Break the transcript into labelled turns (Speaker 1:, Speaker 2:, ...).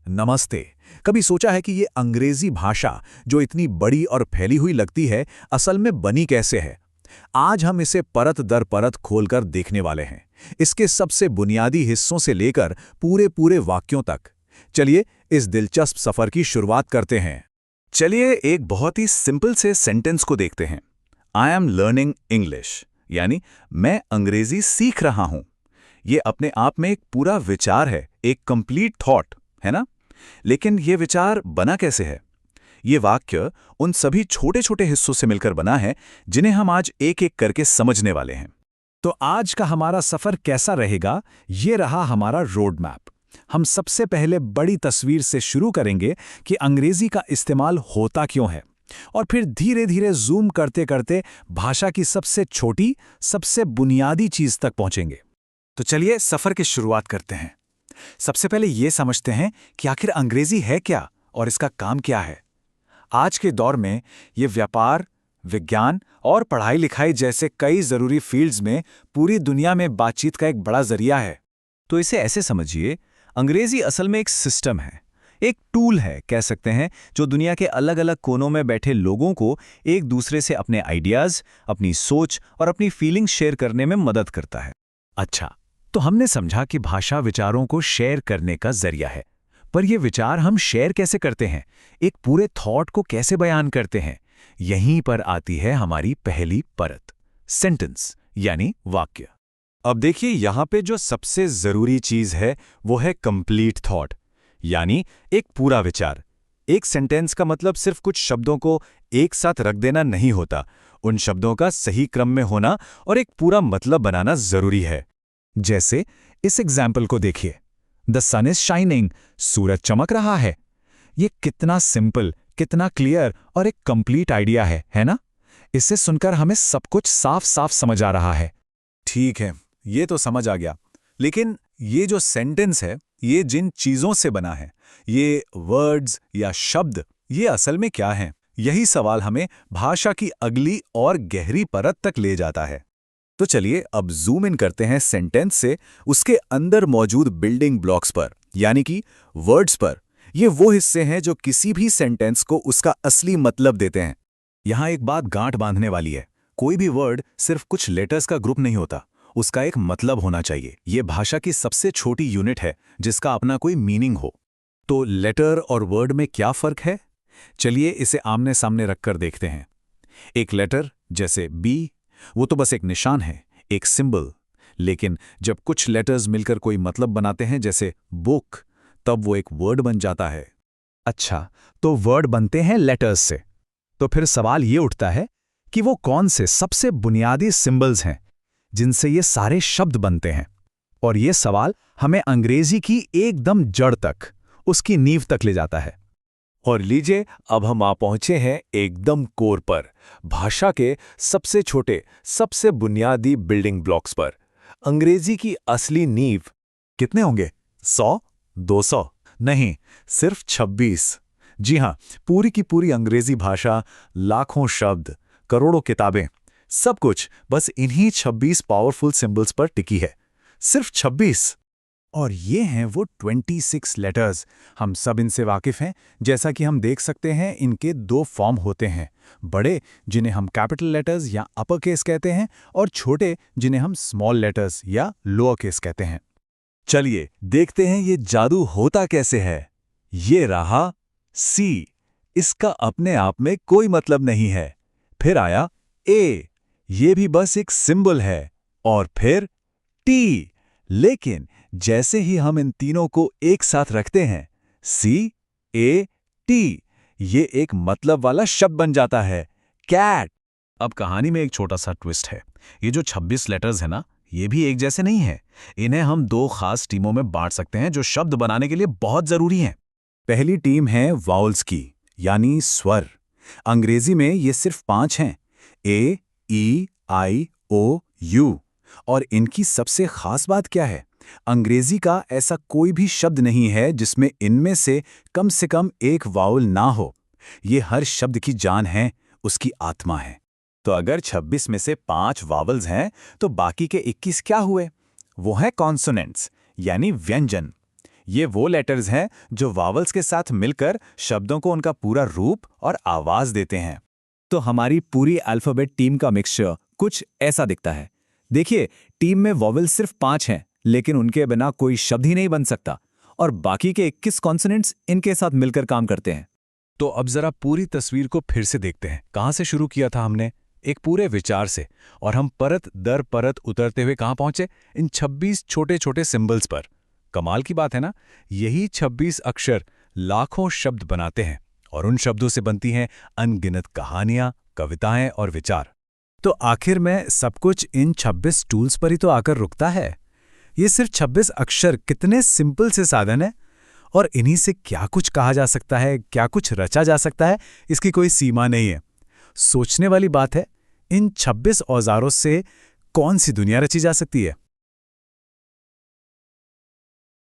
Speaker 1: नमस्ते। कभी सोचा है कि ये अंग्रेजी भाषा जो इतनी बड़ी और फैली हुई लगती है, असल में बनी कैसे है? आज हम इसे परत दर परत खोलकर देखने वाले हैं, इसके सबसे बुनियादी हिस्सों से लेकर पूरे पूरे वाक्यों तक। चलिए इस दिलचस्प सफर की शुरुआत करते हैं। चलिए एक बहुत ही सिंपल से सेंटेंस को देखते हैं। आई एम लर्निंग इंग्लिश, यानी मैं अंग्रेजी सीख रहा हूं। ये अपने आप में एक पूरा विचार है, एक कंप्लीट थॉट, है ना? लेकिन ये विचार बना कैसे है? ये वाक्य उन सभी छोटे छोटे हिस्सों से मिलकर बना है जिन्हें हम आज एक एक करके समझने वाले हैं। तो आज का हमारा सफर कैसा रहेगा? ये रहा हमारा रोड मैप। हम सबसे पहले बड़ी तस्वीर से शुरू करेंगे कि अंग्रेजी का इस्तेमाल होता क्यों है, और फिर धीरे धीरे जूम करते करते भाषा की सबसे छोटी, सबसे बुनियादी चीज तक पहुंचेंगे। तो चलिए सफर की शुरुआत करते हैं। सबसे पहले ये समझते हैं कि आखिर अंग्रेजी है क्या और इसका काम क्या है। आज के दौर में ये व्यापार, विज्ञान और पढ़ाई लिखाई जैसे कई जरूरी फील्ड्स में पूरी दुनिया में बातचीत का एक बड़ा जरिया है।
Speaker 2: तो इसे ऐसे समझिए, अंग्रेजी असल में एक सिस्टम है, एक टूल है कह सकते हैं, जो दुनिया के अलग अलग कोनों में बैठे लोगों को एक दूसरे से अपने आइडियाज, अपनी सोच और अपनी फीलिंग्स शेयर करने में मदद करता है।
Speaker 1: अच्छा, तो हमने समझा कि भाषा विचारों को शेयर करने का जरिया है, पर ये विचार हम शेयर कैसे करते हैं, एक पूरे थॉट को कैसे बयान करते हैं? यहीं पर आती है हमारी पहली परत, सेंटेंस यानी वाक्य।
Speaker 2: अब देखिए, यहाँ पे जो सबसे जरूरी चीज है वो है कंप्लीट थॉट, यानी एक पूरा विचार। एक सेंटेंस का मतलब सिर्फ कुछ शब्दों को एक साथ रख देना नहीं होता, उन शब्दों का सही क्रम में होना और एक पूरा मतलब बनाना जरूरी है।
Speaker 1: जैसे इस एग्जाम्पल को देखिए, द सन इज शाइनिंग, सूरज चमक रहा है। ये कितना सिंपल, कितना क्लियर और एक कंप्लीट आइडिया है ना? इसे सुनकर हमें सब कुछ साफ साफ समझ आ रहा है।
Speaker 2: ठीक है, ये तो समझ आ गया, लेकिन ये जो सेंटेंस है, ये जिन चीजों से बना है, ये वर्ड्स या शब्द, ये असल में क्या हैं? यही सवाल हमें भाषा की अगली और गहरी परत तक ले जाता है।
Speaker 1: तो चलिए अब जूम इन करते हैं सेंटेंस से उसके अंदर मौजूद बिल्डिंग ब्लॉक्स पर, यानी कि वर्ड्स पर। ये वो हिस्से हैं जो किसी भी सेंटेंस को उसका असली मतलब देते हैं। यहाँ एक बात गांठ बांधने वाली है, कोई भी वर्ड सिर्फ कुछ लेटर्स का ग्रुप नहीं होता, उसका एक मतलब होना चाहिए। ये भाषा की सबसे छोटी यूनिट है जिसका अपना कोई मीनिंग हो। तो लेटर और वर्ड में क्या फर्क है? चलिए इसे आमने सामने रखकर देखते हैं। एक लेटर जैसे बी, वो तो बस एक निशान है, एक सिंबल। लेकिन जब कुछ लेटर्स मिलकर कोई मतलब बनाते हैं, जैसे बुक, तब वो एक वर्ड बन जाता है। अच्छा, तो वर्ड बनते हैं लेटर्स से। तो फिर सवाल ये उठता है कि वो कौन से सबसे बुनियादी सिंबल्स हैं जिनसे ये सारे शब्द बनते हैं? और ये सवाल हमें अंग्रेजी की एकदम जड़ तक, उसकी नींव तक ले जाता है।
Speaker 2: और लीजिए, अब हम आ पहुंचे हैं एकदम कोर पर, भाषा के सबसे छोटे, सबसे बुनियादी बिल्डिंग ब्लॉक्स पर। अंग्रेजी की असली नींव
Speaker 1: कितने होंगे?
Speaker 2: 100, 200?
Speaker 1: नहीं, सिर्फ 26। जी हाँ, पूरी की पूरी अंग्रेजी भाषा, लाखों शब्द, करोड़ों किताबें, सब कुछ बस इन्हीं 26 पावरफुल सिंबल्स पर टिकी है। सिर्फ 26। और ये हैं वो 26 लेटर्स। हम सब इनसे वाकिफ हैं। जैसा कि हम देख सकते हैं, इनके दो फॉर्म होते हैं, बड़े जिन्हें हम कैपिटल लेटर्स या अपर केस कहते हैं, और छोटे जिन्हें हम स्मॉल लेटर्स या लोअर केस कहते हैं।
Speaker 2: चलिए देखते हैं ये जादू होता कैसे है। ये रहा सी, इसका अपने आप में कोई मतलब नहीं है। फिर आया ए, ये भी बस एक सिंबल है। और फिर टी, लेकिन जैसे ही हम इन तीनों को एक साथ रखते हैं, सी ए टी, ये एक मतलब वाला शब्द बन जाता है, कैट।
Speaker 1: अब कहानी में एक छोटा सा ट्विस्ट है। ये जो 26 लेटर्स है ना, ये भी एक जैसे नहीं है। इन्हें हम दो खास टीमों में बांट सकते हैं जो शब्द बनाने के लिए बहुत जरूरी हैं। पहली टीम है वाउल्स की, यानी स्वर। अंग्रेजी में ये सिर्फ 5 हैं, ए, ई, आई, ओ, यू। और इनकी सबसे खास बात क्या है? अंग्रेजी का ऐसा कोई भी शब्द नहीं है जिसमें इनमें से कम एक वाउल ना हो। ये हर शब्द की जान है, उसकी आत्मा है। तो अगर 26 में से 5 वावल्स हैं, तो बाकी के 21 क्या हुए? वो हैं कॉन्सोनेंट्स, यानी व्यंजन।
Speaker 2: ये वो लेटर्स हैं जो वावल्स के साथ मिलकर शब्दों को उनका पूरा रूप और आवाज देते हैं। तो हमारी पूरी अल्फाबेट टीम का मिक्सचर कुछ ऐसा दिखता है। देखिए, टीम में वॉवेल्स सिर्फ 5 हैं, लेकिन उनके बिना कोई शब्द ही नहीं बन सकता, और बाकी के 21 कॉन्सोनेंट्स इनके साथ मिलकर काम करते हैं।
Speaker 1: तो अब जरा पूरी तस्वीर को फिर से देखते हैं। कहाँ से शुरू किया था हमने? एक पूरे विचार से, और हम परत दर परत उतरते हुए कहाँ पहुंचे? इन 26 छोटे छोटे सिंबल्स पर। कमाल की बात है ना, यही 26 अक्षर लाखों शब्द बनाते हैं, और उन शब्दों से बनती हैं अनगिनत कहानियां, कविताएं और विचार। तो आखिर में सब कुछ इन 26 टूल्स पर ही तो आकर रुकता है। ये सिर्फ 26 अक्षर कितने सिंपल से साधन है, और इन्हीं से क्या कुछ कहा जा सकता है, क्या कुछ रचा जा सकता है, इसकी कोई सीमा नहीं है। सोचने वाली बात है, इन 26 औजारों से कौन सी दुनिया रची जा सकती है।